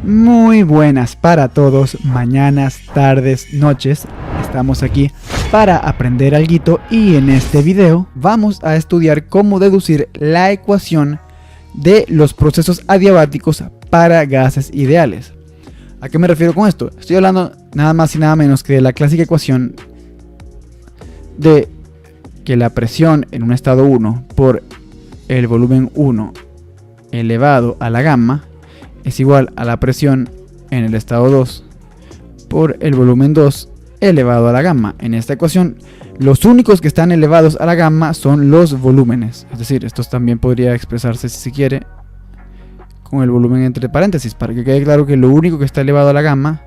Muy buenas para todos, mañanas, tardes, noches. Estamos aquí para aprender alguito y en este video vamos a estudiar cómo deducir la ecuación de los procesos adiabáticos para gases ideales. ¿A qué me refiero con esto? Estoy hablando nada más y nada menos que de la clásica ecuación de que la presión en un estado 1 por el volumen 1 elevado a la gamma es igual a la presión en el estado 2 por el volumen 2 elevado a la gamma. En esta ecuación, los únicos que están elevados a la gamma son los volúmenes. Es decir, esto también podría expresarse, si se quiere, con el volumen entre paréntesis, para que quede claro que lo único que está elevado a la gamma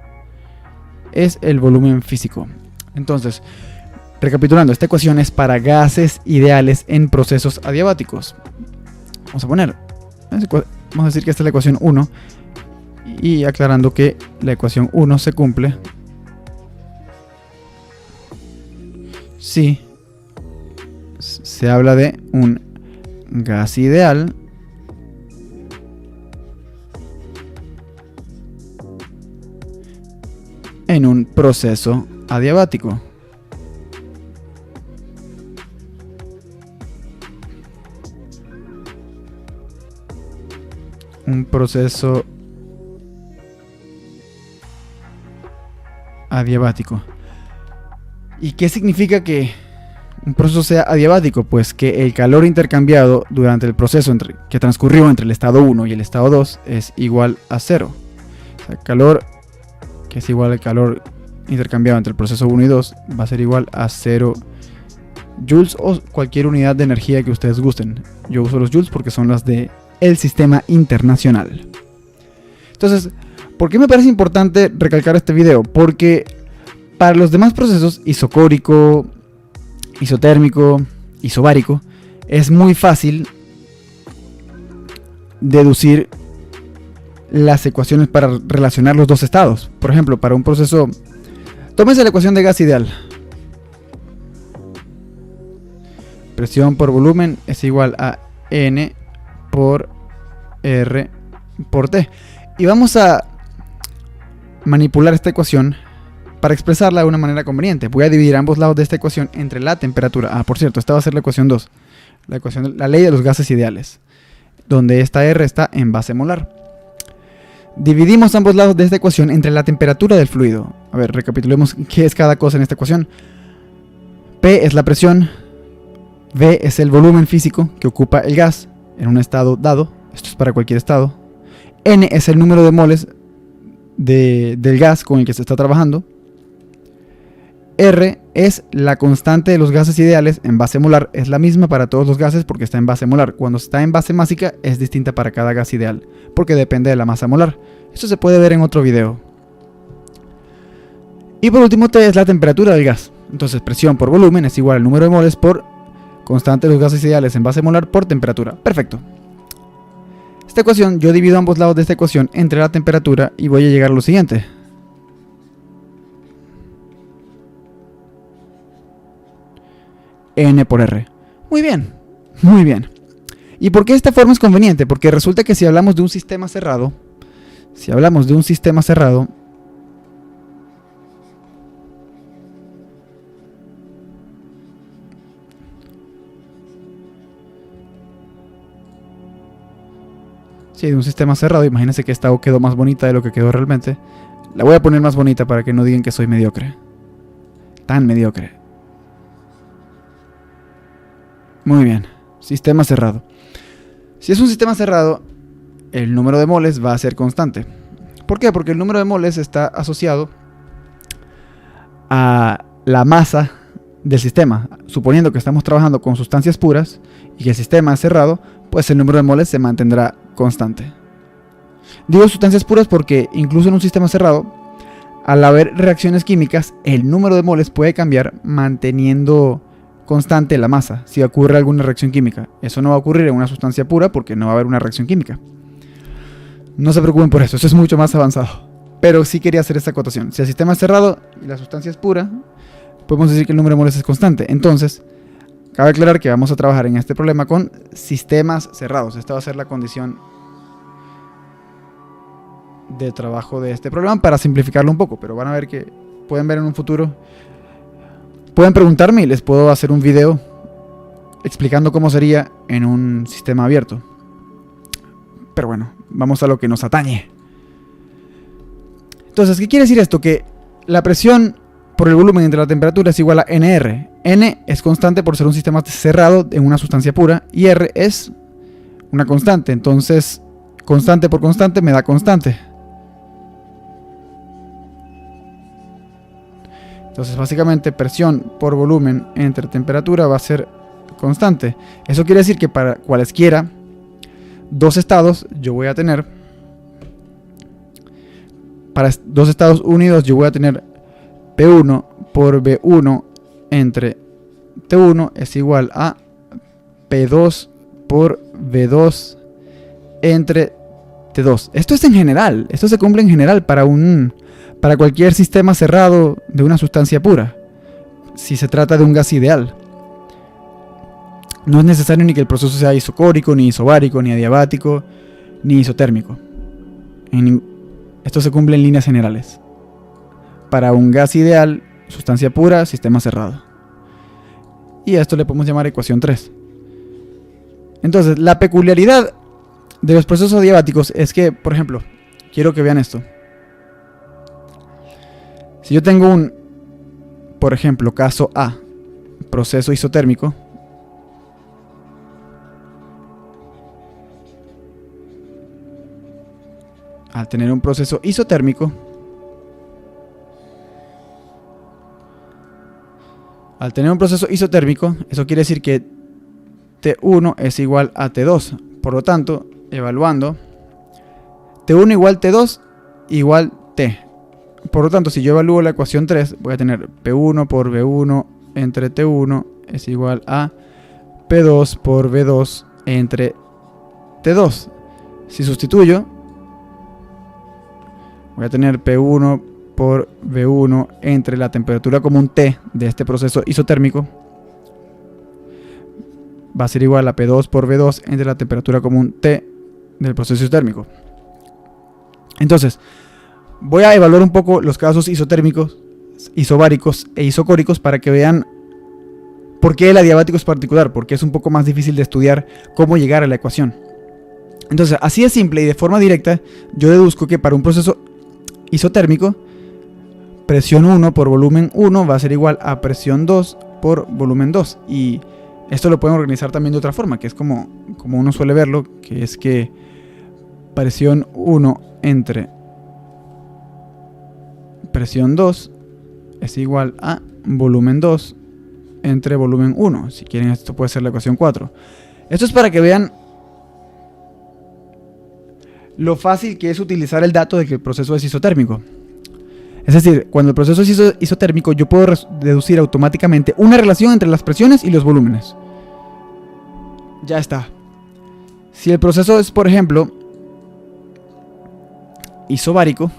es el volumen físico. Entonces, recapitulando, esta ecuación es para gases ideales en procesos adiabáticos. Vamos a decir que esta es la ecuación 1 y aclarando que la ecuación 1 se cumple si se habla de un gas ideal en un proceso adiabático. Un proceso adiabático. ¿Y qué significa que un proceso sea adiabático? Pues que el calor intercambiado durante el proceso que transcurrió entre el estado 1 y el estado 2 es igual a 0. O sea, calor que es igual al calor intercambiado entre el proceso 1 y 2 va a ser igual a 0 joules o cualquier unidad de energía que ustedes gusten. Yo uso los joules porque son las de el sistema internacional. Entonces, ¿por qué me parece importante recalcar este video? Porque para los demás procesos, isocórico, isotérmico, isobárico, es muy fácil deducir las ecuaciones para relacionar los dos estados. Por ejemplo, para un proceso, tómense la ecuación de gas ideal. Presión por volumen es igual a N por R por T. Y vamos a manipular esta ecuación para expresarla de una manera conveniente. Voy a dividir ambos lados de esta ecuación entre la temperatura. Por cierto, esta va a ser la ecuación 2. La ley de los gases ideales, donde esta R está en base molar. Dividimos ambos lados de esta ecuación entre la temperatura del fluido. A ver, recapitulemos qué es cada cosa en esta ecuación. P es la presión, V es el volumen físico que ocupa el gas en un estado dado. Esto es para cualquier estado. N es el número de moles del gas con el que se está trabajando. R es la constante de los gases ideales en base molar. Es la misma para todos los gases porque está en base molar. Cuando está en base másica es distinta para cada gas ideal porque depende de la masa molar. Esto se puede ver en otro video. Y por último, T es la temperatura del gas. Entonces, presión por volumen es igual al número de moles por constante de los gases ideales en base molar por temperatura. Perfecto. Esta ecuación, yo divido ambos lados de esta ecuación entre la temperatura y voy a llegar a lo siguiente. N por R. Muy bien, muy bien. ¿Y por qué esta forma es conveniente? Porque resulta que si hablamos de un sistema cerrado, de un sistema cerrado, imagínense que esta O quedó más bonita de lo que quedó realmente. La voy a poner más bonita para que no digan que soy mediocre. Tan mediocre. Muy bien, sistema cerrado. Si es un sistema cerrado, el número de moles va a ser constante. ¿Por qué? Porque el número de moles está asociado a la masa del sistema. Suponiendo que estamos trabajando con sustancias puras y que el sistema es cerrado, pues el número de moles se mantendrá constante. Digo sustancias puras porque incluso en un sistema cerrado, al haber reacciones químicas, el número de moles puede cambiar manteniendo constante la masa si ocurre alguna reacción química. Eso no va a ocurrir en una sustancia pura porque no va a haber una reacción química. No se preocupen por eso es mucho más avanzado. Pero sí quería hacer esta acotación. Si el sistema es cerrado y la sustancia es pura, podemos decir que el número de moles es constante. Entonces, cabe aclarar que vamos a trabajar en este problema con sistemas cerrados. Esta va a ser la condición de trabajo de este problema para simplificarlo un poco, pero van a ver que pueden ver en un futuro. Pueden preguntarme y les puedo hacer un video explicando cómo sería en un sistema abierto. Pero bueno, vamos a lo que nos atañe. Entonces, ¿qué quiere decir esto? Que la presión por el volumen entre la temperatura es igual a NR. N es constante por ser un sistema cerrado en una sustancia pura y R es una constante. Entonces, constante por constante me da constante. Entonces, básicamente, presión por volumen entre temperatura va a ser constante. Eso quiere decir que para cualesquiera dos estados yo voy a tener, para dos estados unidos yo voy a tener P1 por V1 entre T1 es igual a P2 por V2 entre T2. Esto es en general, esto se cumple en general para cualquier sistema cerrado de una sustancia pura, si se trata de un gas ideal. No es necesario ni que el proceso sea isocórico, ni isobárico, ni adiabático, ni isotérmico. Esto se cumple en líneas generales. Para un gas ideal, sustancia pura, sistema cerrado. Y a esto le podemos llamar ecuación 3. Entonces, la peculiaridad de los procesos adiabáticos es que, por ejemplo, quiero que vean esto. Si yo tengo por ejemplo, caso A, proceso isotérmico, al tener un proceso isotérmico, eso quiere decir que T1 es igual a T2. Por lo tanto, evaluando, T1 igual T2 igual T. Por lo tanto, si yo evalúo la ecuación 3, voy a tener P1 por V1 entre T1 es igual a P2 por V2 entre T2. Si sustituyo, voy a tener P1 por V1 entre la temperatura común T de este proceso isotérmico. Va a ser igual a P2 por V2 entre la temperatura común T del proceso isotérmico. Entonces, voy a evaluar un poco los casos isotérmicos, isobáricos e isocóricos para que vean por qué el adiabático es particular, porque es un poco más difícil de estudiar cómo llegar a la ecuación. Entonces, así de simple y de forma directa, yo deduzco que para un proceso isotérmico, presión 1 por volumen 1 va a ser igual a presión 2 por volumen 2. Y esto lo pueden organizar también de otra forma, que es como uno suele verlo, que es que presión 1 entre presión 2 es igual a volumen 2 entre volumen 1. Si quieren, esto puede ser la ecuación 4. Esto es para que vean lo fácil que es utilizar el dato de que el proceso es isotérmico. Es decir, cuando el proceso es isotérmico, yo puedo deducir automáticamente una relación entre las presiones y los volúmenes. Ya está. Si el proceso es, por ejemplo, isobárico,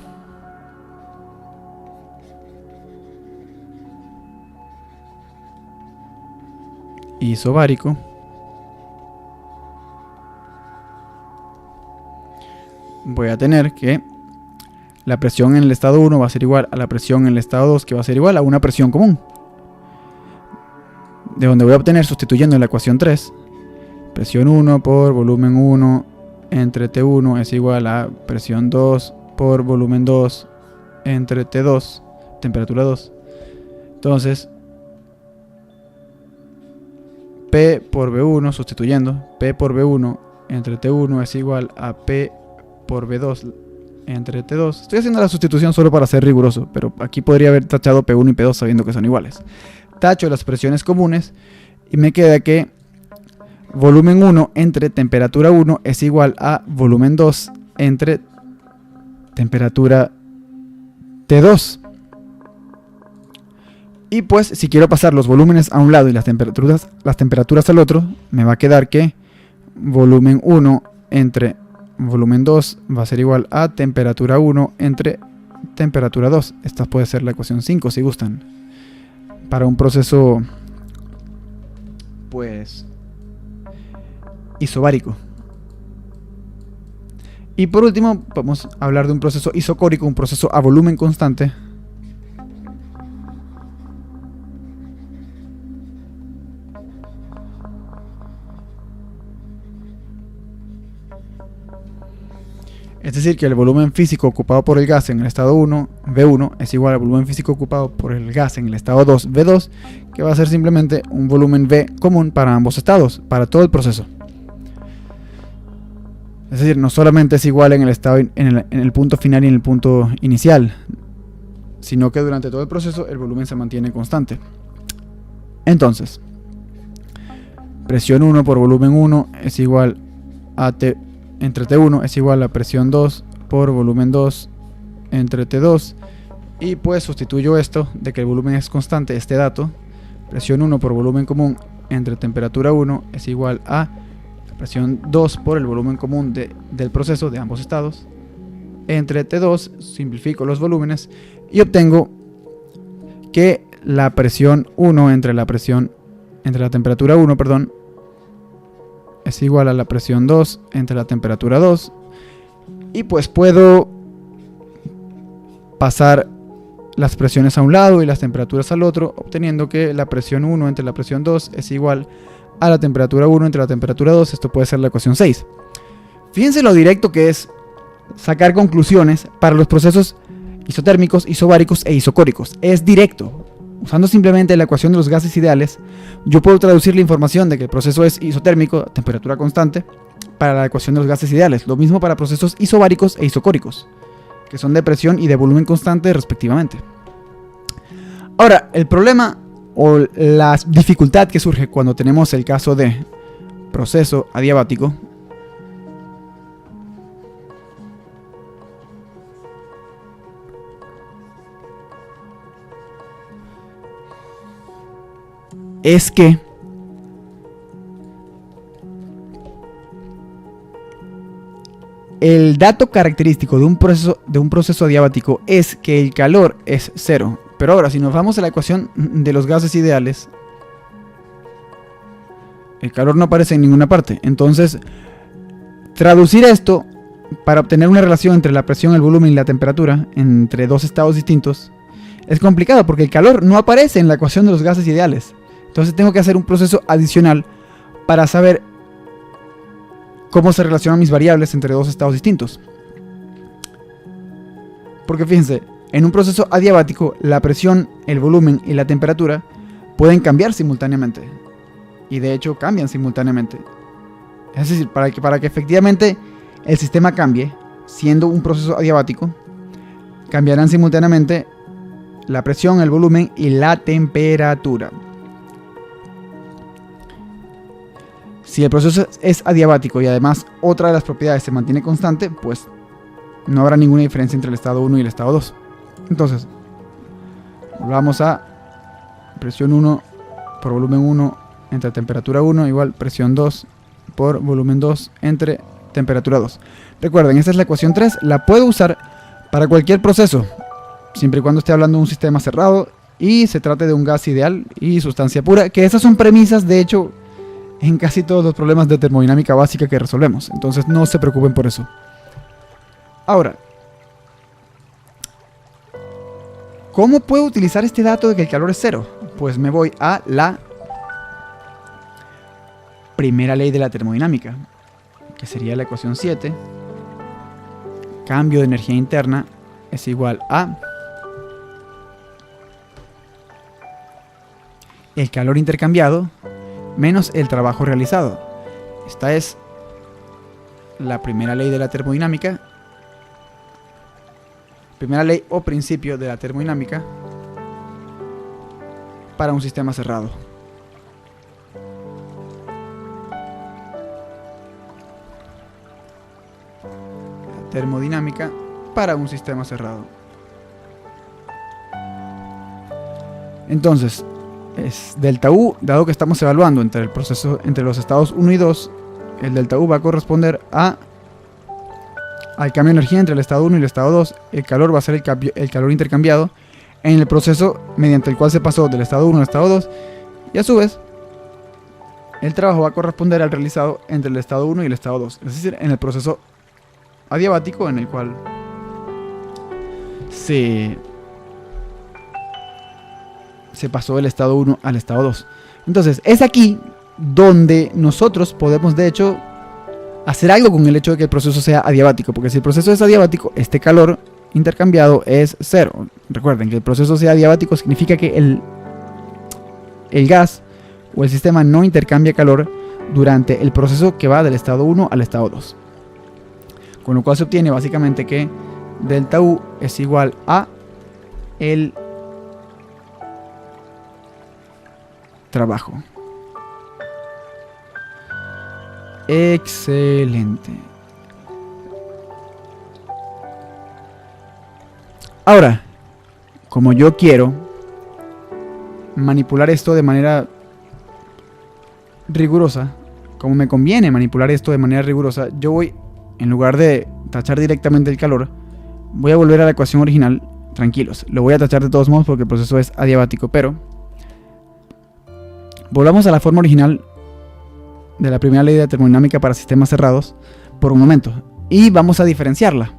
voy a tener que la presión en el estado 1 va a ser igual a la presión en el estado 2, que va a ser igual a una presión común. De donde voy a obtener, sustituyendo en la ecuación 3, presión 1 por volumen 1 entre T1 es igual a presión 2 por volumen 2 entre T2, temperatura 2. Entonces, P por V1, sustituyendo, P por V1 entre T1 es igual a P por V2 entre T2. Estoy haciendo la sustitución solo para ser riguroso, pero aquí podría haber tachado P1 y P2 sabiendo que son iguales. Tacho las presiones comunes y me queda que volumen 1 entre temperatura 1 es igual a volumen 2 entre temperatura T2. Y pues si quiero pasar los volúmenes a un lado y las temperaturas al otro, me va a quedar que volumen 1 entre volumen 2 va a ser igual a temperatura 1 entre temperatura 2. Esta puede ser la ecuación 5 si gustan. Para un proceso, pues, isobárico. Y por último, vamos a hablar de un proceso isocórico, un proceso a volumen constante. Es decir, que el volumen físico ocupado por el gas en el estado 1, V1, es igual al volumen físico ocupado por el gas en el estado 2, V2, que va a ser simplemente un volumen V común para ambos estados, para todo el proceso. Es decir, no solamente es igual en el estado, en el punto final y en el punto inicial, sino que durante todo el proceso el volumen se mantiene constante. Entonces, presión 1 por volumen 1 es igual a T entre T1 es igual a presión 2 por volumen 2 entre T2, y pues sustituyo esto de que el volumen es constante, este dato, presión 1 por volumen común entre temperatura 1 es igual a presión 2 por el volumen común del proceso de ambos estados entre T2, simplifico los volúmenes y obtengo que la presión 1 entre la temperatura 1, perdón, es igual a la presión 2 entre la temperatura 2, y pues puedo pasar las presiones a un lado y las temperaturas al otro, obteniendo que la presión 1 entre la presión 2 es igual a la temperatura 1 entre la temperatura 2. Esto puede ser la ecuación 6. Fíjense lo directo que es sacar conclusiones para los procesos isotérmicos, isobáricos e isocóricos. Es directo. Usando simplemente la ecuación de los gases ideales, yo puedo traducir la información de que el proceso es isotérmico, temperatura constante, para la ecuación de los gases ideales. Lo mismo para procesos isobáricos e isocóricos, que son de presión y de volumen constante respectivamente. Ahora, el problema o la dificultad que surge cuando tenemos el caso de proceso adiabático es que el dato característico de un proceso adiabático es que el calor es cero. Pero ahora, si nos vamos a la ecuación de los gases ideales, el calor no aparece en ninguna parte. Entonces, traducir esto para obtener una relación entre la presión, el volumen y la temperatura entre dos estados distintos es complicado porque el calor no aparece en la ecuación de los gases ideales. Entonces tengo que hacer un proceso adicional para saber cómo se relacionan mis variables entre dos estados distintos. Porque fíjense, en un proceso adiabático, la presión, el volumen y la temperatura pueden cambiar simultáneamente. Y de hecho cambian simultáneamente. Es decir, para que efectivamente el sistema cambie, siendo un proceso adiabático, cambiarán simultáneamente la presión, el volumen y la temperatura. Si el proceso es adiabático y además otra de las propiedades se mantiene constante, pues no habrá ninguna diferencia entre el estado 1 y el estado 2. Entonces, volvamos a presión 1 por volumen 1 entre temperatura 1 igual presión 2 por volumen 2 entre temperatura 2. Recuerden, esta es la ecuación 3, la puedo usar para cualquier proceso, siempre y cuando esté hablando de un sistema cerrado y se trate de un gas ideal y sustancia pura, que esas son premisas, de hecho, en casi todos los problemas de termodinámica básica que resolvemos. Entonces no se preocupen por eso. Ahora, ¿cómo puedo utilizar este dato de que el calor es cero? Pues me voy a la primera ley de la termodinámica, que sería la ecuación 7. Cambio de energía interna es igual a el calor intercambiado menos el trabajo realizado. Esta es la primera ley de la termodinámica, primera ley o principio de la termodinámica para un sistema cerrado. La termodinámica para un sistema cerrado. Entonces, es delta U, dado que estamos evaluando entre el proceso, entre los estados 1 y 2, el delta U va a corresponder al cambio de energía entre el estado 1 y el estado 2. El calor va a ser el calor intercambiado en el proceso mediante el cual se pasó del estado 1 al estado 2, y a su vez el trabajo va a corresponder al realizado entre el estado 1 y el estado 2, es decir, en el proceso adiabático en el cual se pasó del estado 1 al estado 2. Entonces es aquí donde nosotros podemos de hecho hacer algo con el hecho de que el proceso sea adiabático, porque si el proceso es adiabático, este calor intercambiado es 0. Recuerden que el proceso sea adiabático significa que el gas o el sistema no intercambia calor durante el proceso que va del estado 1 al estado 2. Con lo cual se obtiene básicamente que delta U es igual a el trabajo. Excelente. Ahora, como yo quiero manipular esto de manera rigurosa, como me conviene manipular esto de manera rigurosa, yo voy, en lugar de tachar directamente el calor, voy a volver a la ecuación original. Tranquilos, lo voy a tachar de todos modos porque el proceso es adiabático, pero volvamos a la forma original de la primera ley de termodinámica para sistemas cerrados por un momento y vamos a diferenciarla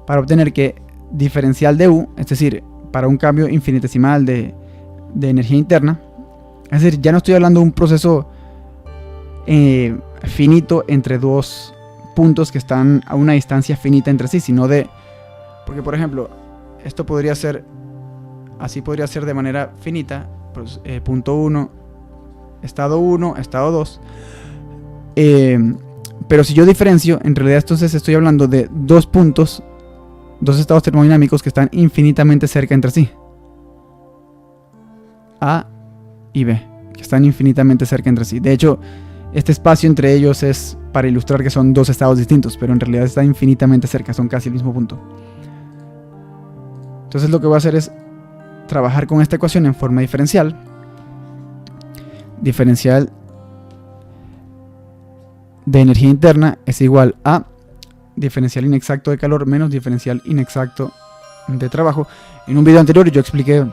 para obtener que diferencial de U, es decir, para un cambio infinitesimal de energía interna, es decir, ya no estoy hablando de un proceso finito entre dos puntos que están a una distancia finita entre sí, sino de, porque por ejemplo, esto podría ser, así podría ser de manera finita, pues, punto 1, estado 1, estado 2, pero si yo diferencio, en realidad entonces estoy hablando de dos puntos, dos estados termodinámicos que están infinitamente cerca entre sí, A y B, que están infinitamente cerca entre sí. De hecho, este espacio entre ellos es para ilustrar que son dos estados distintos, pero en realidad están infinitamente cerca, son casi el mismo punto. Entonces lo que voy a hacer es trabajar con esta ecuación en forma diferencial. Diferencial de energía interna es igual a diferencial inexacto de calor menos diferencial inexacto de trabajo. En un video anterior yo expliqué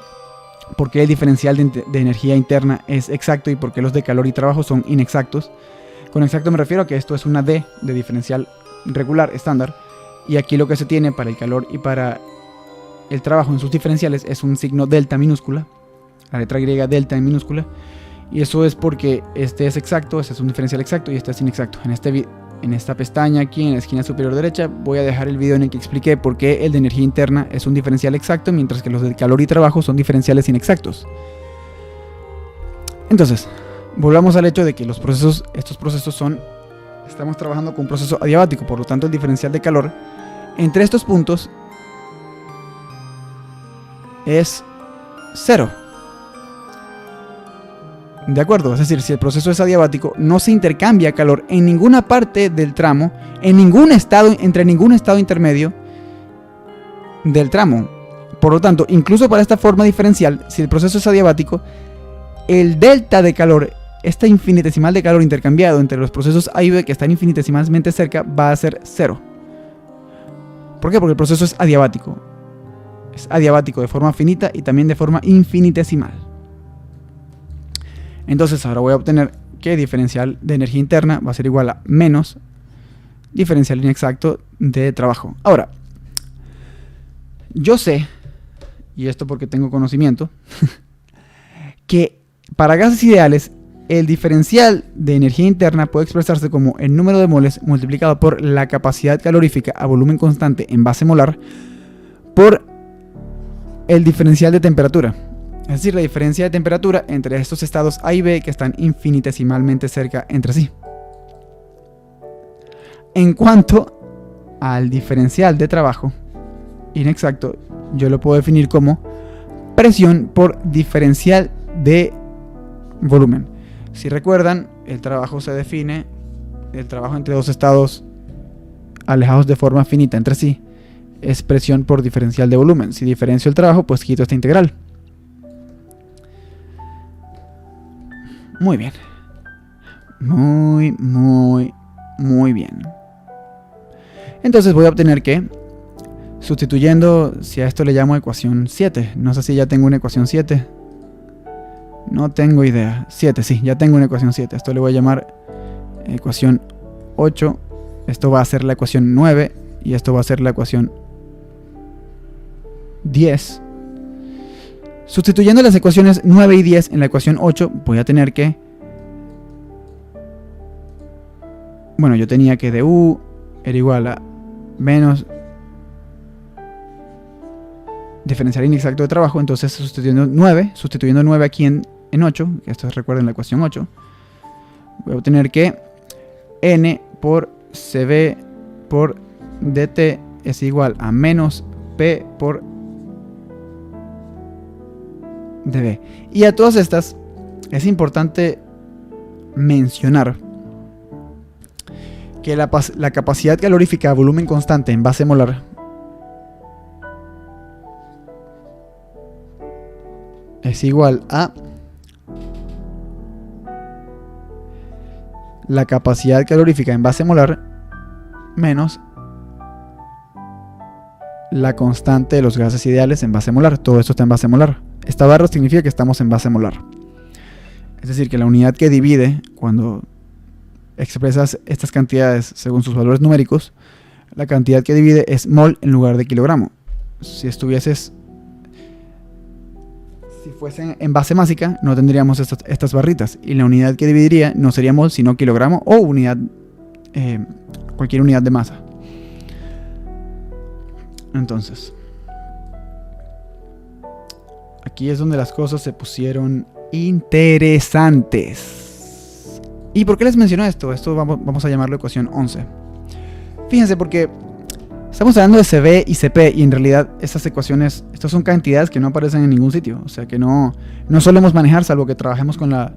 por qué el diferencial de energía interna es exacto y por qué los de calor y trabajo son inexactos. Con exacto me refiero a que esto es una D de diferencial regular, estándar, y aquí lo que se tiene para el calor y para el trabajo en sus diferenciales es un signo delta minúscula, la letra griega delta en minúscula, y eso es porque este es exacto, este es un diferencial exacto y este es inexacto. En esta pestaña aquí en la esquina superior derecha voy a dejar el video en el que expliqué por qué el de energía interna es un diferencial exacto mientras que los de calor y trabajo son diferenciales inexactos. Entonces, volvamos al hecho de que estos procesos estamos trabajando con un proceso adiabático, por lo tanto el diferencial de calor entre estos puntos es 0. ¿De acuerdo? Es decir, si el proceso es adiabático, no se intercambia calor en ninguna parte del tramo, en ningún estado, entre ningún estado intermedio del tramo. Por lo tanto, incluso para esta forma diferencial, si el proceso es adiabático, el delta de calor, este infinitesimal de calor intercambiado entre los procesos A y B que están infinitesimalmente cerca, va a ser 0. ¿Por qué? Porque el proceso es adiabático. Es adiabático de forma finita y también de forma infinitesimal. Entonces ahora voy a obtener que diferencial de energía interna va a ser igual a menos diferencial inexacto de trabajo. Ahora, yo sé, y esto porque tengo conocimiento, que para gases ideales el diferencial de energía interna puede expresarse como el número de moles multiplicado por la capacidad calorífica a volumen constante en base molar por el diferencial de temperatura. Es decir, la diferencia de temperatura entre estos estados A y B que están infinitesimalmente cerca entre sí. En cuanto al diferencial de trabajo inexacto, yo lo puedo definir como presión por diferencial de volumen. Si recuerdan, el trabajo se define, el trabajo entre dos estados alejados de forma finita entre sí, es presión por diferencial de volumen. Si diferencio el trabajo, pues quito esta integral. Muy bien. Muy bien. Entonces voy a obtener que, sustituyendo, si a esto le llamo ecuación 7, no sé si ya tengo una ecuación 7. No tengo idea. 7, sí, ya tengo una ecuación 7. Esto le voy a llamar ecuación 8 Esto va a ser la ecuación 9 y esto va a ser la ecuación 10. Sustituyendo las ecuaciones 9 y 10 en la ecuación 8, voy a tener que... Bueno, yo tenía que du era igual a menos diferencial inexacto de trabajo. Entonces, sustituyendo 9 aquí en 8, que esto recuerden la ecuación 8, voy a obtener que n por cb por dt es igual a menos p por dB. Y a todas estas es importante mencionar que la capacidad calorífica a volumen constante en base molar es igual a la capacidad calorífica en base molar menos la constante de los gases ideales en base molar. Todo esto está en base molar. Esta barra significa que estamos en base molar. Es decir, que la unidad que divide cuando expresas estas cantidades según sus valores numéricos, la cantidad que divide es mol en lugar de kilogramo. Si fuesen en base másica, no tendríamos estas barritas. Y la unidad que dividiría no sería mol, sino kilogramo o cualquier unidad de masa. Entonces, aquí es donde las cosas se pusieron interesantes. ¿Y por qué les menciono esto? Esto vamos a llamarlo ecuación 11. Fíjense, porque estamos hablando de CB y CP y en realidad estas ecuaciones, estas son cantidades que no aparecen en ningún sitio. O sea que no solemos manejar salvo que trabajemos con la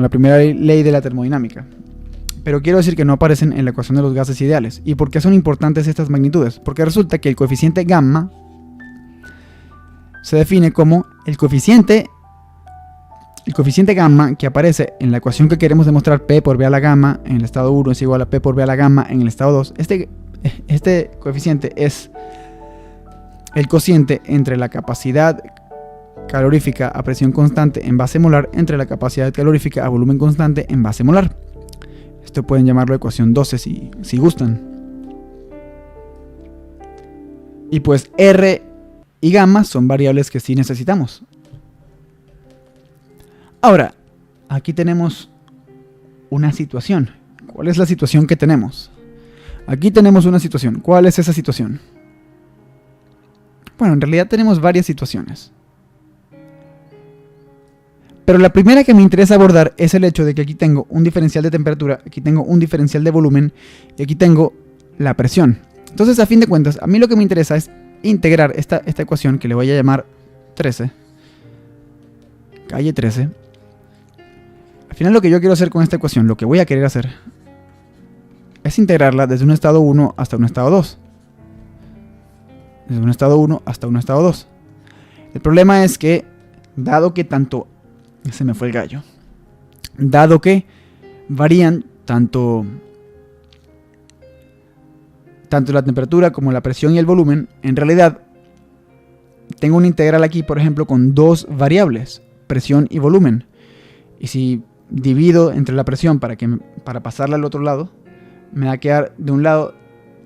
primera ley de la termodinámica. Pero quiero decir que no aparecen en la ecuación de los gases ideales. ¿Y por qué son importantes estas magnitudes? Porque resulta que el coeficiente gamma se define como el coeficiente gamma que aparece en la ecuación que queremos demostrar, P por B a la gamma en el estado 1 es igual a P por B a la gamma en el estado 2. Este coeficiente es el cociente entre la capacidad calorífica a presión constante en base molar entre la capacidad calorífica a volumen constante en base molar. Esto pueden llamarlo ecuación 12 si gustan. Y pues R y gamma son variables que sí necesitamos. Ahora, aquí tenemos una situación. ¿Cuál es la situación que tenemos? Aquí tenemos una situación. ¿Cuál es esa situación? Bueno, en realidad tenemos varias situaciones. Pero la primera que me interesa abordar es el hecho de que aquí tengo un diferencial de temperatura, aquí tengo un diferencial de volumen y aquí tengo la presión. Entonces, a fin de cuentas, a mí lo que me interesa es integrar esta ecuación que le voy a llamar 13. Calle 13. Al final lo que yo quiero hacer con esta ecuación, lo que voy a querer hacer, es integrarla desde un estado 1 hasta un estado 2. Desde un estado 1 hasta un estado 2. El problema es que, dado que tanto... Se me fue el gallo. Dado que varían tanto la temperatura como la presión y el volumen, en realidad tengo una integral aquí, por ejemplo, con dos variables, presión y volumen. Y si divido entre la presión para pasarla al otro lado, me va a quedar de un lado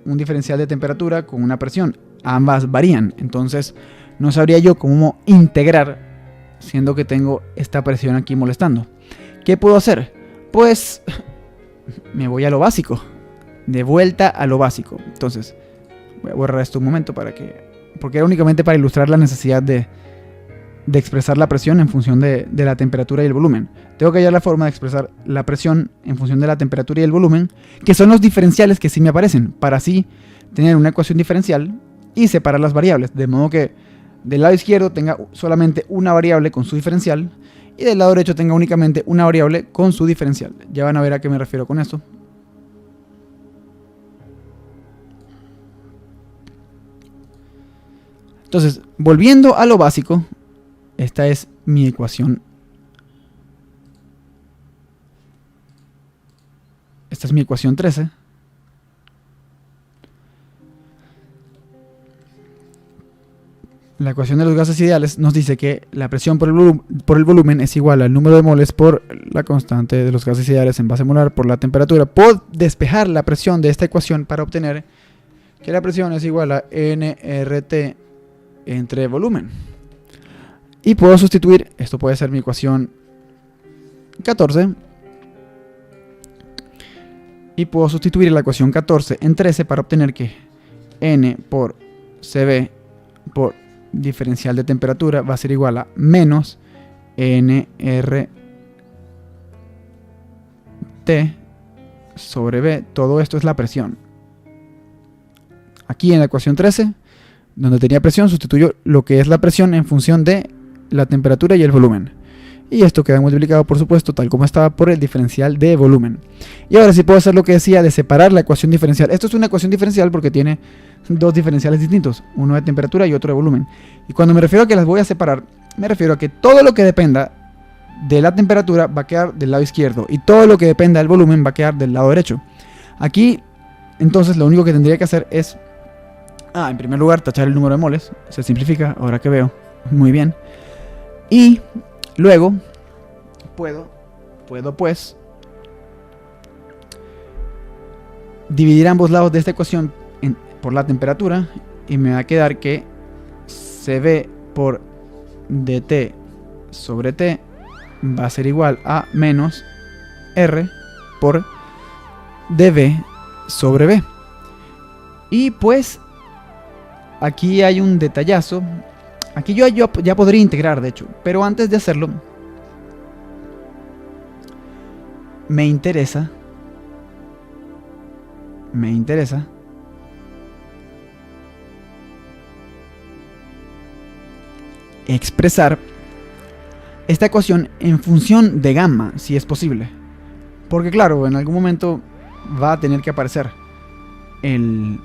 un diferencial de temperatura con una presión. Ambas varían, entonces no sabría yo cómo integrar siendo que tengo esta presión aquí molestando. ¿Qué puedo hacer? Pues me voy a lo básico. De vuelta a lo básico. Entonces, voy a borrar esto un momento porque era únicamente para ilustrar la necesidad de expresar la presión en función de la temperatura y el volumen. Tengo que hallar la forma de expresar la presión en función de la temperatura y el volumen, que son los diferenciales que sí me aparecen, para así tener una ecuación diferencial y separar las variables, de modo que del lado izquierdo tenga solamente una variable con su diferencial y del lado derecho tenga únicamente una variable con su diferencial. Ya van a ver a qué me refiero con esto. Entonces, volviendo a lo básico, esta es mi ecuación. Esta es mi ecuación 13. la ecuación de los gases ideales nos dice que la presión por el volumen es igual al número de moles por la constante de los gases ideales en base molar por la temperatura. Puedo despejar la presión de esta ecuación para obtener que la presión es igual a nRT entre volumen. Y puedo sustituir, esto puede ser mi ecuación 14, y puedo sustituir la ecuación 14 en 13 para obtener que N por CB por diferencial de temperatura va a ser igual a menos nRT sobre B. Todo esto es la presión. Aquí en la ecuación 13, donde tenía presión, sustituyo lo que es la presión en función de la temperatura y el volumen. Y esto queda multiplicado, por supuesto, tal como estaba, por el diferencial de volumen. Y ahora sí puedo hacer lo que decía de separar la ecuación diferencial. Esto es una ecuación diferencial porque tiene dos diferenciales distintos, uno de temperatura y otro de volumen. Y cuando me refiero a que las voy a separar, me refiero a que todo lo que dependa de la temperatura va a quedar del lado izquierdo y todo lo que dependa del volumen va a quedar del lado derecho. Aquí, entonces, lo único que tendría que hacer es, en primer lugar, tachar el número de moles. Se simplifica, ahora que veo. Muy bien. Y luego, puedo pues dividir ambos lados de esta ecuación por la temperatura y me va a quedar que CB por dt sobre T va a ser igual a menos R por dV sobre B. Y pues aquí hay un detallazo. Aquí yo ya podría integrar, de hecho, pero antes de hacerlo me interesa expresar esta ecuación en función de gamma, si es posible. Porque claro, en algún momento va a tener que aparecer el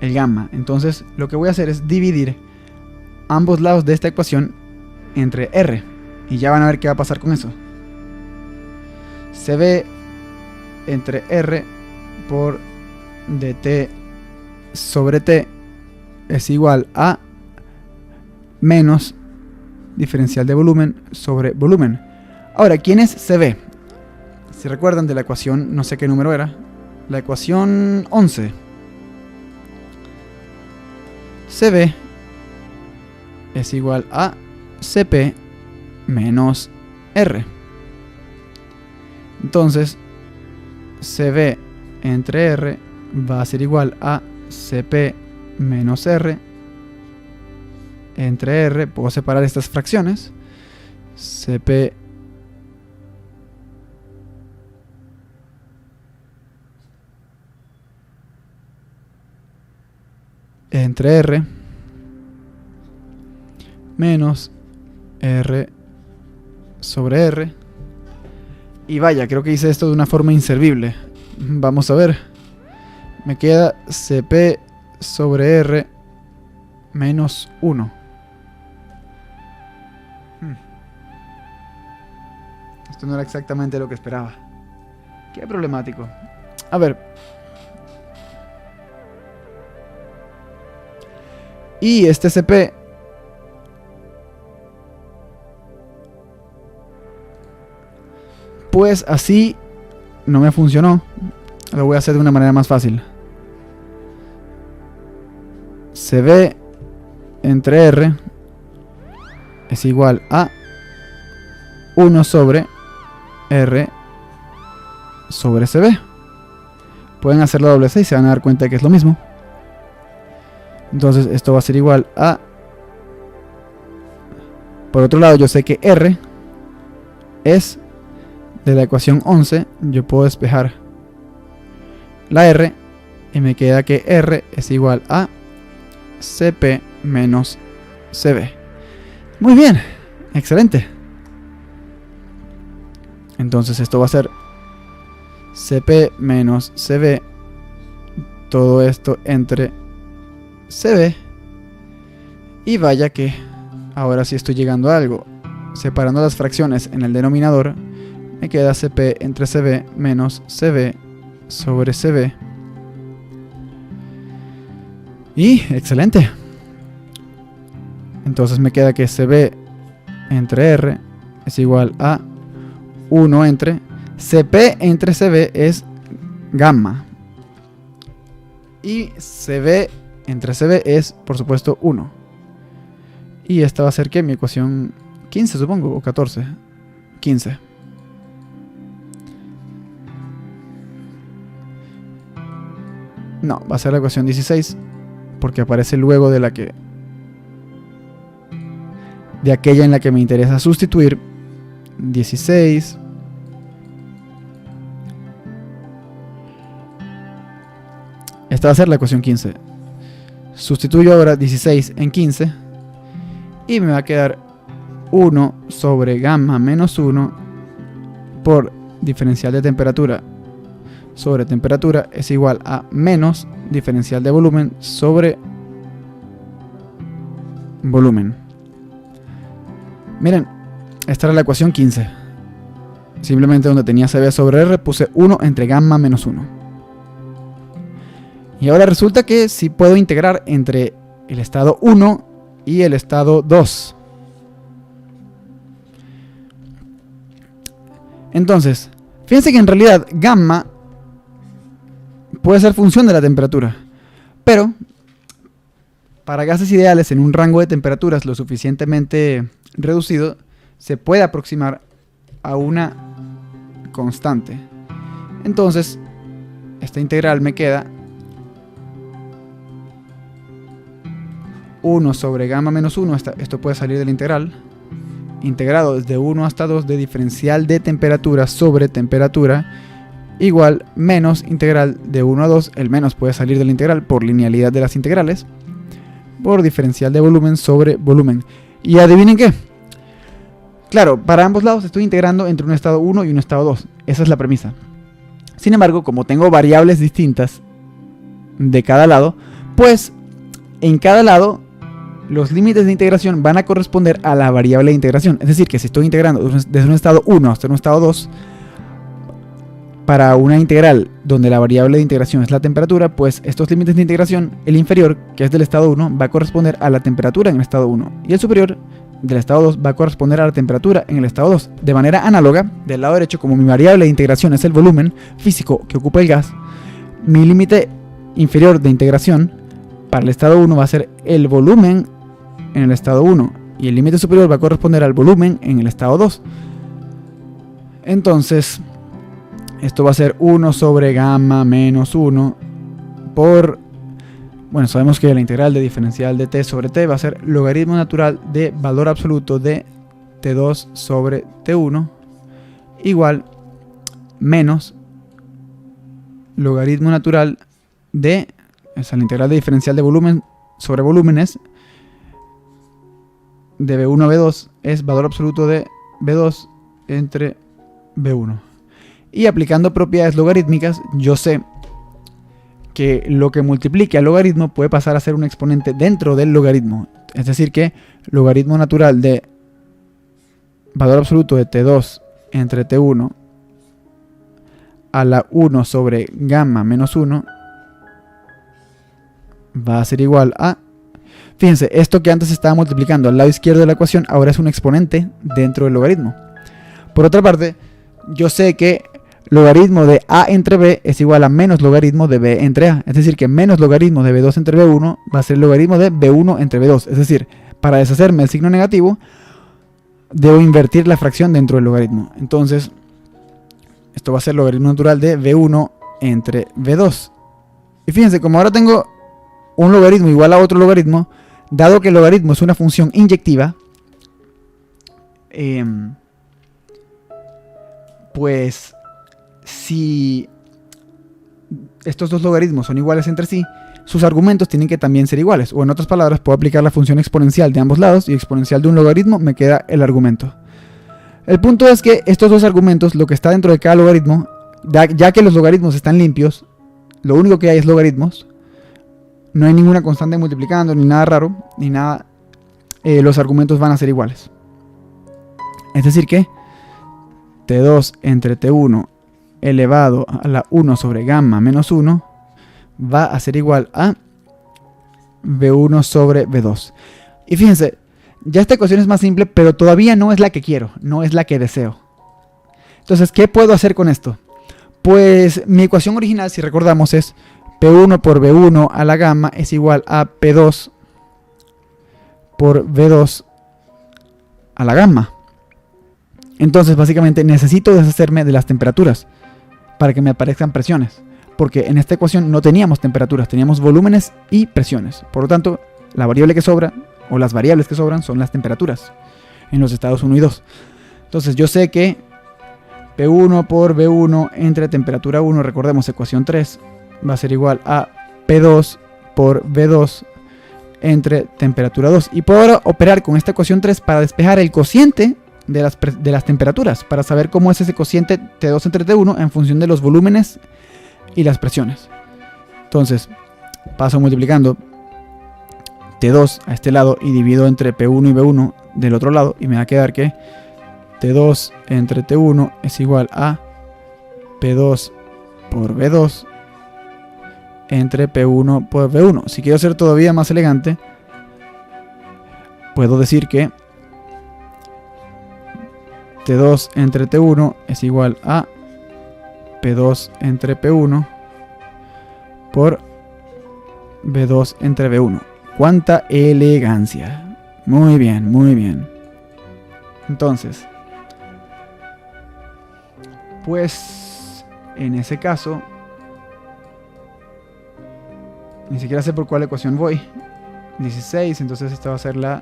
gamma. Entonces lo que voy a hacer es dividir ambos lados de esta ecuación entre R. Y ya van a ver qué va a pasar con eso. CB entre R por dt sobre T es igual a menos diferencial de volumen sobre volumen. Ahora, ¿quién es CB? Si recuerdan de la ecuación, no sé qué número era, la ecuación 11. CB es igual a CP menos R. Entonces, CB entre R va a ser igual a CP menos R entre R. Puedo separar estas fracciones. CP entre R menos R sobre R. Y vaya, creo que hice esto de una forma inservible. Vamos a ver. Me queda CP sobre R menos 1. Esto no era exactamente lo que esperaba. Qué problemático. A ver. Y este CP pues así no me funcionó. Lo voy a hacer de una manera más fácil. CB entre R es igual a 1 sobre R sobre CB. Pueden hacerlo doble C y se van a dar cuenta de que es lo mismo. Entonces esto va a ser igual a... Por otro lado, yo sé que R es de la ecuación 11. Yo puedo despejar la R y me queda que R es igual a CP menos CB. Muy bien, excelente. Entonces esto va a ser CP menos CB, todo esto entre CB. Y vaya que ahora sí estoy llegando a algo. Separando las fracciones en el denominador, me queda CP entre CB menos CB sobre CB. Y excelente. Entonces me queda que CB entre R es igual a 1 entre CP entre CB es gamma. Y CB entre CB es, por supuesto, 1. Y esta va a ser, ¿qué? Mi ecuación 15, supongo, o 14. 15. No, va a ser la ecuación 16, porque aparece luego de aquella en la que me interesa sustituir. 16. Esta va a ser la ecuación 15. Sustituyo ahora 16 en 15 y me va a quedar 1 sobre gamma menos 1 por diferencial de temperatura sobre temperatura es igual a menos diferencial de volumen sobre volumen. Miren, esta era la ecuación 15. Simplemente donde tenía CB sobre R puse 1 entre gamma menos 1. Y ahora resulta que sí puedo integrar entre el estado 1 y el estado 2. Entonces, fíjense que en realidad gamma puede ser función de la temperatura. Pero, para gases ideales en un rango de temperaturas lo suficientemente reducido, se puede aproximar a una constante. Entonces, esta integral me queda 1 sobre gamma menos 1, esto puede salir de la integral, integrado desde 1 hasta 2 de diferencial de temperatura sobre temperatura, igual menos integral de 1 a 2, el menos puede salir de la integral por linealidad de las integrales, por diferencial de volumen sobre volumen. Y adivinen qué, claro, para ambos lados estoy integrando entre un estado 1 y un estado 2, esa es la premisa. Sin embargo, como tengo variables distintas de cada lado, pues en cada lado los límites de integración van a corresponder a la variable de integración. Es decir, que si estoy integrando desde un estado 1 hasta un estado 2, para una integral donde la variable de integración es la temperatura, pues estos límites de integración, el inferior, que es del estado 1, va a corresponder a la temperatura en el estado 1. Y el superior, del estado 2, va a corresponder a la temperatura en el estado 2. De manera análoga, del lado derecho, como mi variable de integración es el volumen físico que ocupa el gas, mi límite inferior de integración para el estado 1 va a ser el volumen en el estado 1 y el límite superior va a corresponder al volumen en el estado 2. Entonces, esto va a ser 1 sobre gamma menos 1 por... Bueno, sabemos que la integral de diferencial de t sobre t va a ser logaritmo natural de valor absoluto de t2 sobre t1 igual menos logaritmo natural de... O sea, la integral de diferencial de volumen sobre volúmenes de B1 a B2 es valor absoluto de B2 entre B1. Y aplicando propiedades logarítmicas, yo sé que lo que multiplique al logaritmo puede pasar a ser un exponente dentro del logaritmo. Es decir que logaritmo natural de valor absoluto de T2 entre T1 a la 1 sobre gamma menos 1 va a ser igual a... Fíjense, esto que antes estaba multiplicando al lado izquierdo de la ecuación ahora es un exponente dentro del logaritmo. Por otra parte, yo sé que logaritmo de A entre B es igual a menos logaritmo de B entre A. Es decir, que menos logaritmo de B2 entre B1 va a ser logaritmo de B1 entre B2. Es decir, para deshacerme del signo negativo, debo invertir la fracción dentro del logaritmo. Entonces, esto va a ser logaritmo natural de B1 entre B2. Y fíjense, como ahora tengo un logaritmo igual a otro logaritmo, dado que el logaritmo es una función inyectiva, pues si estos dos logaritmos son iguales entre sí, sus argumentos tienen que también ser iguales. O en otras palabras, puedo aplicar la función exponencial de ambos lados y exponencial de un logaritmo me queda el argumento. El punto es que estos dos argumentos, lo que está dentro de cada logaritmo, ya que los logaritmos están limpios, lo único que hay es logaritmos, no hay ninguna constante multiplicando, ni nada raro, ni nada, los argumentos van a ser iguales. Es decir que T2 entre T1 elevado a la 1 sobre gamma menos 1 va a ser igual a B1 sobre B2. Y fíjense, Ya esta ecuación es más simple, pero todavía no es la que quiero, no es la que deseo. Entonces, ¿qué puedo hacer con esto? Pues mi ecuación original, si recordamos, es P1 por V1 a la gamma es igual a P2 por V2 a la gamma. Entonces, básicamente, necesito deshacerme de las temperaturas para que me aparezcan presiones. Porque en esta ecuación no teníamos temperaturas, teníamos volúmenes y presiones. Por lo tanto, la variable que sobra, o las variables que sobran, son las temperaturas en los estados 1 y 2. Entonces, yo sé que P1 por V1 entre temperatura 1, recordemos ecuación 3, va a ser igual a P2 por V2 entre temperatura 2. Y puedo ahora operar con esta ecuación 3 para despejar el cociente de las temperaturas, para saber cómo es ese cociente T2 entre T1 en función de los volúmenes y las presiones. Entonces, paso multiplicando T2 a este lado y divido entre P1 y V1 del otro lado, y me va a quedar que T2 entre T1 es igual a P2 por V2 entre P1 por V1. Si quiero ser todavía más elegante, puedo decir que T2 entre T1 es igual a P2 entre P1 por V2 entre V1. ¡Cuánta elegancia! Muy bien, muy bien. Entonces, pues en ese caso, ni siquiera sé por cuál ecuación voy. 16, entonces esta va a ser la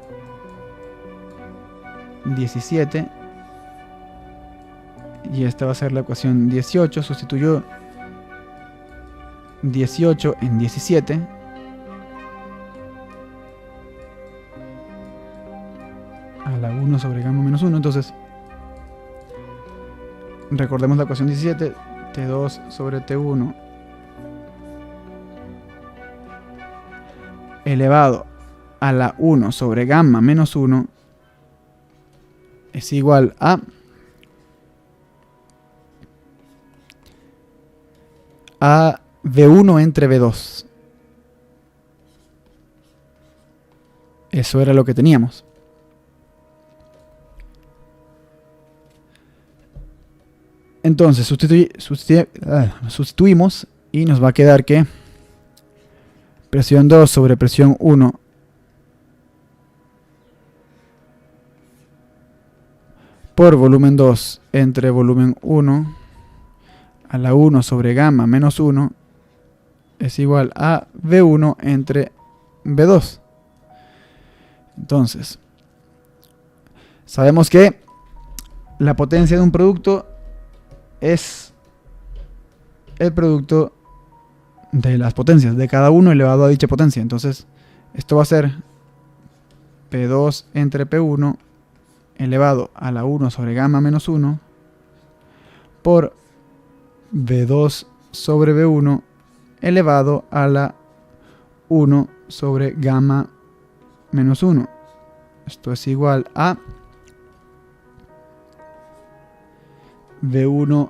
17. Y esta va a ser la ecuación 18. Sustituyo 18 en 17. A la 1 sobre gamma menos 1. Entonces, recordemos la ecuación 17. T2 sobre T1 elevado a la 1 sobre gamma menos 1 es igual a V1 entre V2. Eso era lo que teníamos. Entonces sustituimos y nos va a quedar que presión 2 sobre presión 1 por volumen 2 entre volumen 1 a la 1 sobre gamma menos 1 es igual a V1 entre V2. Entonces, sabemos que la potencia de un producto es el producto de las potencias de cada uno elevado a dicha potencia. Entonces, esto va a ser P2 entre P1 elevado a la 1 sobre gamma menos 1 por V2 sobre V1 elevado a la 1 sobre gamma menos 1. Esto es igual a V1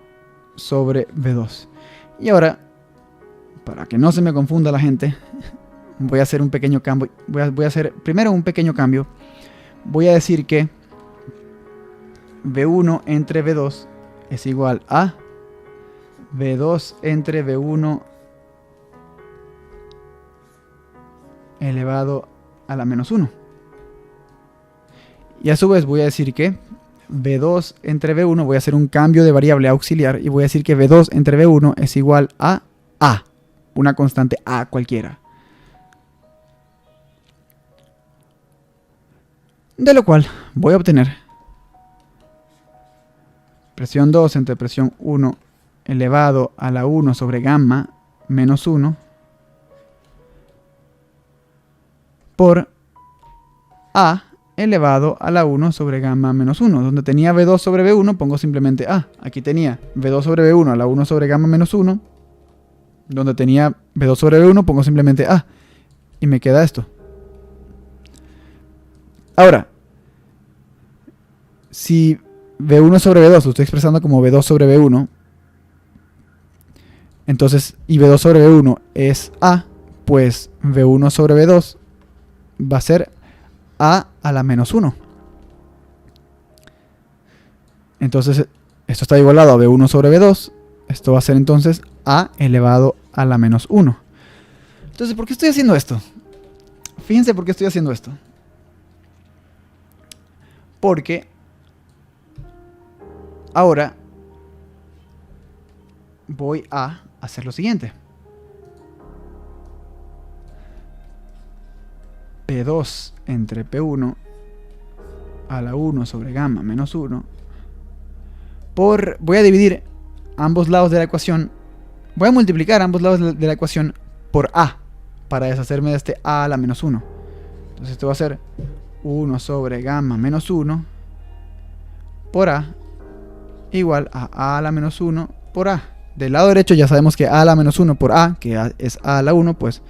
sobre V2. Y ahora, para que no se me confunda la gente, voy a hacer un pequeño cambio. Voy a hacer primero un pequeño cambio. Voy a decir que V1 entre V2 es igual a V2 entre V1 elevado a la menos 1. Y a su vez voy a decir que V2 entre V1, voy a hacer un cambio de variable auxiliar y voy a decir que V2 entre V1 es igual a A, una constante A cualquiera. De lo cual voy a obtener presión 2 entre presión 1 elevado a la 1 sobre gamma menos 1 por A elevado a la 1 sobre gamma menos 1. Donde tenía V2 sobre V1 pongo simplemente A. Aquí tenía V2 sobre V1 a la 1 sobre gamma menos 1. Donde tenía V2 sobre V1 pongo simplemente A. Y me queda esto. Ahora, si V1 sobre V2 lo estoy expresando como V2 sobre V1, entonces, y V2 sobre V1 es A, pues V1 sobre V2 va a ser a la menos 1. Entonces esto está igualado a b1 sobre b2. Esto va a ser entonces a elevado a la menos 1. Entonces, ¿por qué estoy haciendo esto? Fíjense por qué estoy haciendo esto. Porque ahora voy a hacer lo siguiente. P2 entre P1 a la 1 sobre gamma menos 1 voy a dividir ambos lados de la ecuación. Voy a multiplicar ambos lados de la ecuación por A para deshacerme de este A a la menos 1. Entonces esto va a ser 1 sobre gamma menos 1 por A igual a la menos 1 por A. Del lado derecho ya sabemos que A a la menos 1 por A, que es A a la 1, pues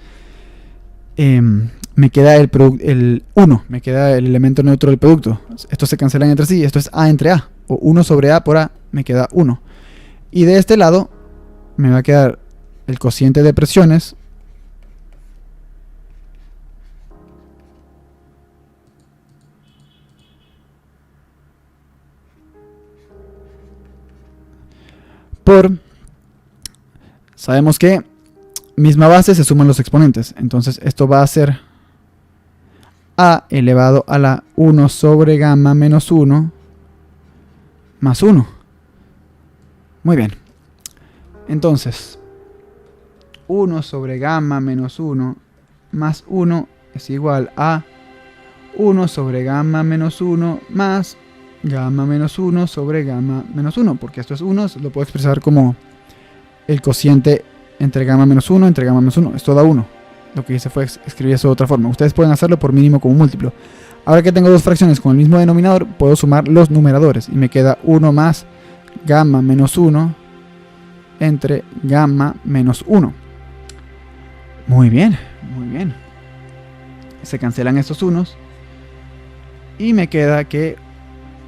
me queda el 1, me queda el elemento neutro del producto. Estos se cancelan entre sí, esto es A entre A, o 1 sobre A por A, me queda 1. Y de este lado me va a quedar el cociente de presiones sabemos que misma base se suman los exponentes, entonces esto va a ser A elevado a la 1 sobre gamma menos 1 más 1. Muy bien. Entonces, 1 sobre gamma menos 1 más 1 es igual a 1 sobre gamma menos 1 más gamma menos 1 sobre gamma menos 1, porque esto es 1, lo puedo expresar como el cociente entre gamma menos 1 entre gamma menos 1. Esto da 1. Lo que hice fue escribir eso de otra forma. Ustedes pueden hacerlo por mínimo como múltiplo. Ahora que tengo dos fracciones con el mismo denominador, puedo sumar los numeradores y me queda 1 más gamma menos 1 entre gamma menos 1. Muy bien, muy bien. Se cancelan estos unos y me queda que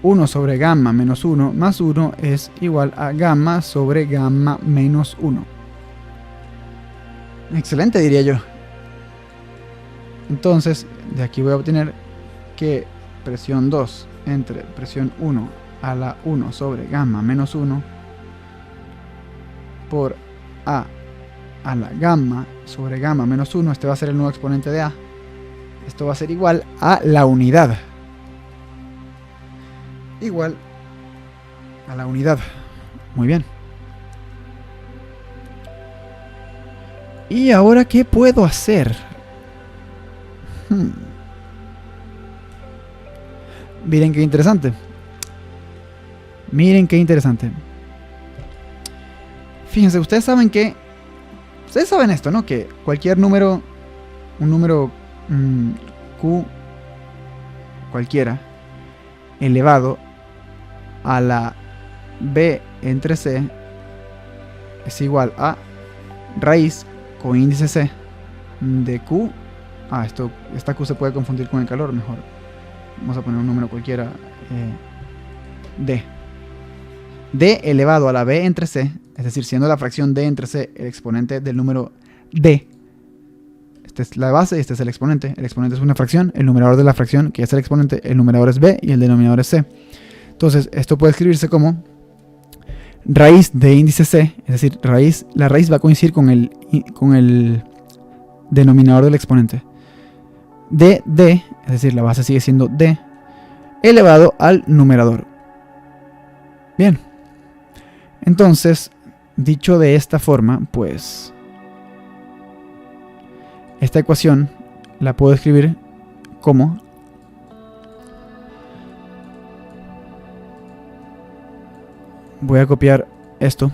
1 sobre gamma menos 1 más 1 es igual a gamma sobre gamma menos 1. Excelente, diría yo. Entonces, de aquí voy a obtener que presión 2 entre presión 1 a la 1 sobre gamma menos 1 por A a la gamma sobre gamma menos 1, este va a ser el nuevo exponente de A. Esto va a ser igual a la unidad. Igual a la unidad. Muy bien. ¿Y ahora qué puedo hacer? Miren qué interesante. Miren qué interesante. Fíjense, ustedes saben esto, ¿no? Que cualquier número, un número Q cualquiera, elevado a la B entre C es igual a raíz con índice C de Q. Esta Q se puede confundir con el calor, mejor vamos a poner un número cualquiera, D elevado a la B entre C, es decir, siendo la fracción D entre C el exponente del número D. Esta es la base y este es el exponente. El exponente es una fracción, el numerador de la fracción, que es el exponente, el numerador es B y el denominador es C. Entonces, esto puede escribirse como raíz de índice C, es decir, la raíz va a coincidir con el denominador del exponente. De D, es decir, la base sigue siendo D, elevado al numerador. Bien. Entonces, dicho de esta forma, pues esta ecuación la puedo escribir como voy a copiar esto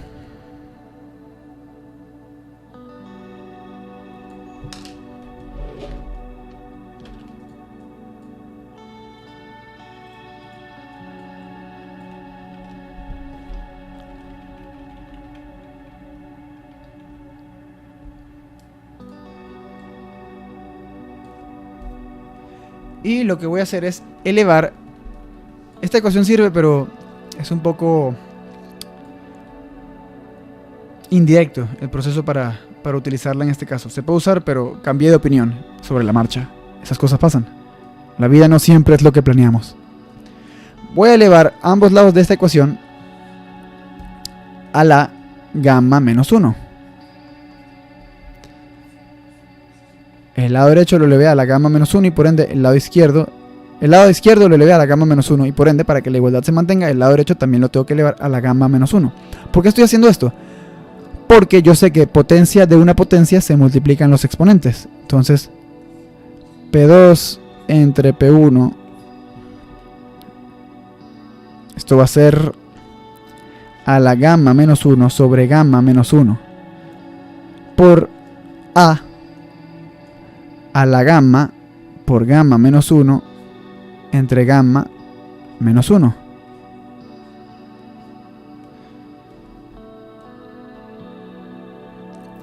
y lo que voy a hacer es elevar. Esta ecuación sirve, pero es un poco indirecto el proceso para utilizarla en este caso. Se puede usar, pero cambié de opinión sobre la marcha. Esas cosas pasan. La vida no siempre es lo que planeamos. Voy a elevar ambos lados de esta ecuación a la gamma menos 1. El lado derecho lo elevé a la gamma menos 1 y por ende el lado izquierdo lo elevé a la gamma menos 1 y por ende, para que la igualdad se mantenga, el lado derecho también lo tengo que elevar a la gamma menos 1. ¿Por qué estoy haciendo esto? Porque yo sé que potencia de una potencia se multiplican los exponentes. Entonces, P2 entre P1, esto va a ser a la gamma menos 1 sobre gamma menos 1 por A a la gamma por gamma menos 1 entre gamma menos 1.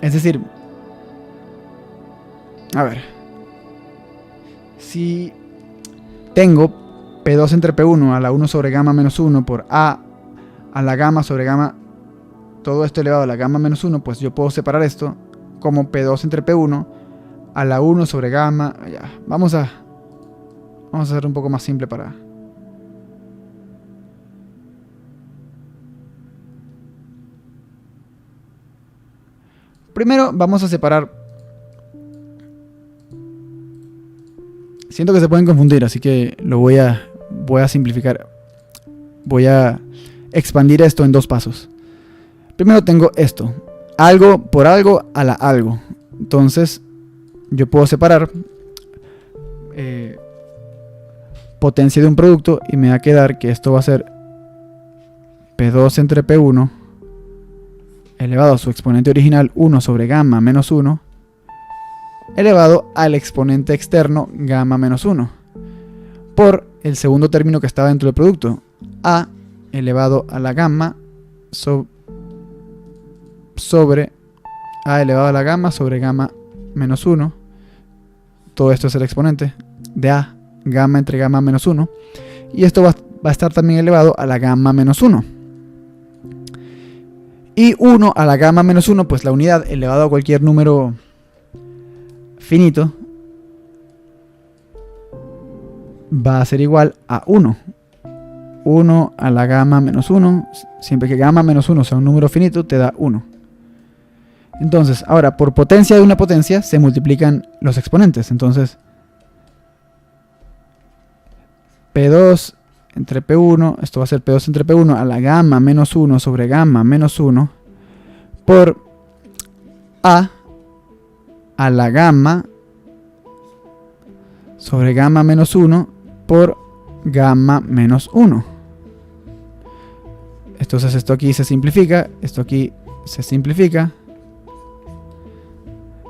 Es decir, a ver, si tengo P2 entre P1 a la 1 sobre gamma menos 1 por A a la gamma sobre gamma, todo esto elevado a la gamma menos 1, pues yo puedo separar esto como P2 entre P1 a la 1 sobre gamma. Ya, vamos a hacer un poco más simple para... Primero vamos a separar... Siento que se pueden confundir, así que lo voy a simplificar. Voy a expandir esto en dos pasos. Primero tengo esto. Algo por algo a la algo. Entonces yo puedo separar potencia de un producto y me va a quedar que esto va a ser P2 entre P1 elevado a su exponente original 1 sobre gamma menos 1 elevado al exponente externo gamma menos 1 por el segundo término que estaba dentro del producto, A elevado a la gamma sobre A elevado a la gamma sobre gamma menos 1. Todo esto es el exponente de A, gamma entre gamma menos 1. Y esto va a estar también elevado a la gamma menos 1. Y 1 a la gamma menos 1, pues la unidad elevado a cualquier número finito va a ser igual a 1. 1 a la gamma menos 1, siempre que gamma menos 1 sea un número finito, te da 1. Entonces, ahora, por potencia de una potencia se multiplican los exponentes. Entonces, P2 entre P1, esto va a ser P2 entre P1 a la gamma menos 1 sobre gamma menos 1 por A a la gamma sobre gamma menos 1 por gamma menos 1. Entonces esto aquí se simplifica, esto aquí se simplifica.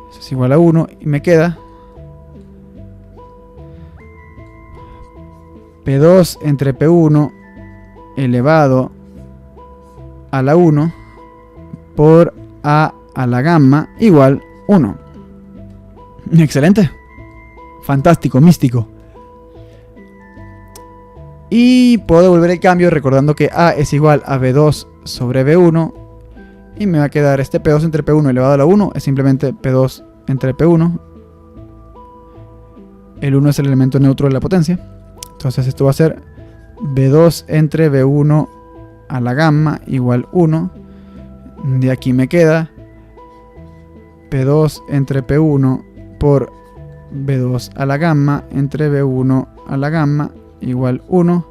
Eso es igual a 1 y me queda P2 entre P1 elevado a la 1 por A a la gamma igual 1. Excelente. Fantástico, místico. Y puedo devolver el cambio recordando que A es igual a B2 sobre B1. Y me va a quedar este P2 entre P1 elevado a la 1. Es simplemente P2 entre P1. El 1 es el elemento neutro de la potencia. Entonces esto va a ser B2 entre B1 a la gamma igual 1. De aquí me queda P2 entre P1 por B2 a la gamma entre B1 a la gamma igual 1.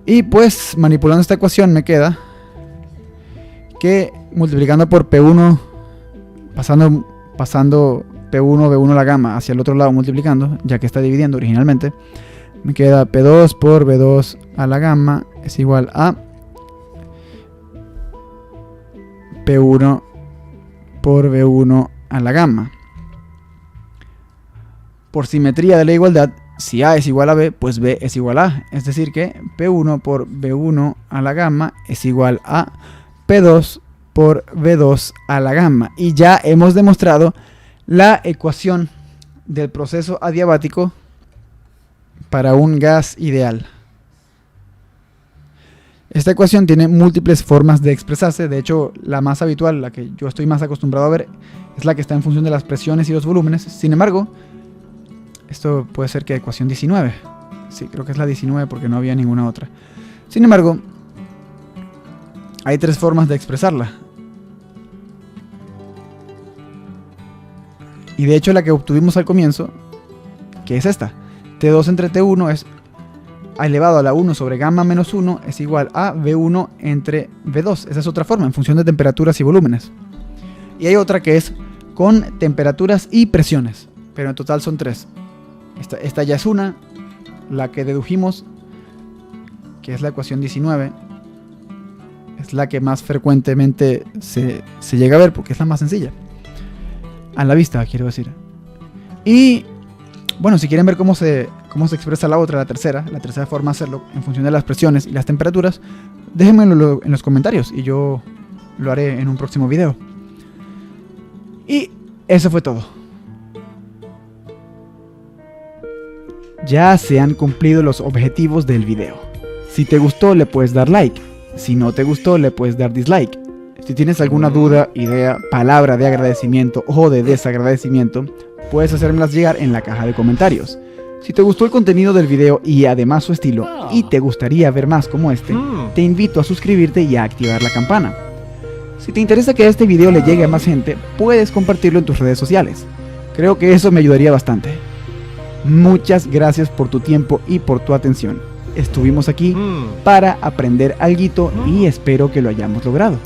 Y pues manipulando esta ecuación me queda que multiplicando por P1, pasando P1, B1 a la gamma hacia el otro lado multiplicando, ya que está dividiendo originalmente, me queda P2 por B2 a la gamma es igual a P1 por B1 a la gamma. Por simetría de la igualdad, si A es igual a B, pues B es igual a A. Es decir que P1 por B1 a la gamma es igual a P2 por B2 a la gamma. Y ya hemos demostrado la ecuación del proceso adiabático para un gas ideal. Esta ecuación tiene múltiples formas de expresarse. De hecho, la más habitual, la que yo estoy más acostumbrado a ver, es la que está en función de las presiones y los volúmenes. Sin embargo, esto puede ser que ecuación 19. Sí, creo que es la 19 porque no había ninguna otra. Sin embargo, hay 3 formas de expresarla. Y de hecho la que obtuvimos al comienzo, que es esta. T2 entre T1 es elevado a la 1 sobre gamma menos 1 es igual a V1 entre V2. Esa es otra forma, en función de temperaturas y volúmenes. Y hay otra que es con temperaturas y presiones, pero en total son 3. Esta ya es una, la que dedujimos, que es la ecuación 19, es la que más frecuentemente se llega a ver porque es la más sencilla. A la vista, quiero decir. Y bueno, si quieren ver cómo se expresa la otra, la tercera forma de hacerlo en función de las presiones y las temperaturas, déjenmelo en los comentarios y yo lo haré en un próximo video. Y eso fue todo. Ya se han cumplido los objetivos del video. Si te gustó le puedes dar like, si no te gustó le puedes dar dislike. Si tienes alguna duda, idea, palabra de agradecimiento o de desagradecimiento, puedes hacérmelas llegar en la caja de comentarios. Si te gustó el contenido del video y además su estilo, y te gustaría ver más como este, te invito a suscribirte y a activar la campana. Si te interesa que este video le llegue a más gente, puedes compartirlo en tus redes sociales. Creo que eso me ayudaría bastante. Muchas gracias por tu tiempo y por tu atención. Estuvimos aquí para aprender alguito y espero que lo hayamos logrado.